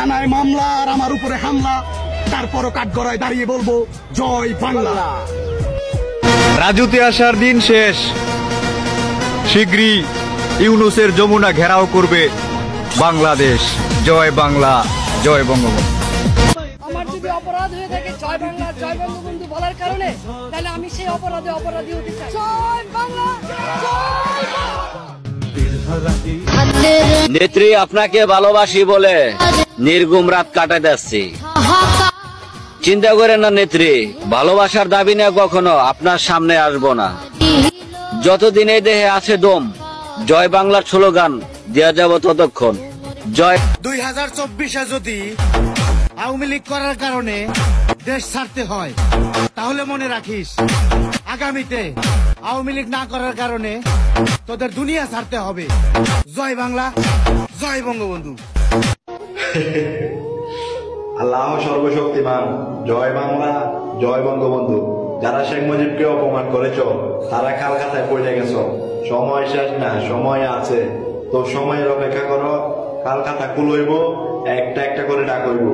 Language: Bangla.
থানায় মামলা আর আমার উপরে হামলা, তারপরও কাঠগড়ায় দাঁড়িয়ে বলবো জয় বাংলা। রাজুতে আসার দিন শেষ, শীঘ্রই ইউনূসের যমুনা ঘেরাও করবে বাংলাদেশ। জয় বাংলা, জয় বঙ্গবন্ধু। আমার যদি অপরাধ হয়ে থাকে জয় বাংলা জয় বঙ্গবন্ধু বলার কারণে, তাহলে আমি সেই অপরাধী হতে চাই। জয় বাংলা, জয় নেত্রী, আপনাকে ভালোবাসি বলে নির্ঘুম রাত কাটাতে যাচ্ছি। চিন্তা করেন না নেত্রী, ভালোবাসার দাবি নিয়ে কখনো আপনার সামনে আসবো না। যতদিন এই দেহে আছে দম, জয় বাংলার স্লোগান দেওয়া যাব ততক্ষণ। জয় 2024-এ যদি আওয়ামী লীগ করার কারণে দেশ ছাড়তে হয়, তাহলে মনে রাখিস আগামীতে আওয়ামী লীগ না করার কারণে তোদের দুনিয়া ছাড়তে হবে। জয় বাংলা, জয় বঙ্গবন্ধু। আল্লাহ সর্বশক্তিমান, জয় বাংলা, জয় বঙ্গবন্ধু। যারা শেখ মুজিবকে অপমান করেছ, তারা কালকাতায় পড়ে গেছ। সময় শেষ না, সময় আছে। তো সময়ের অপেক্ষা করো, কালকাতা কুলইব, একটা একটা করে ডাক হইব।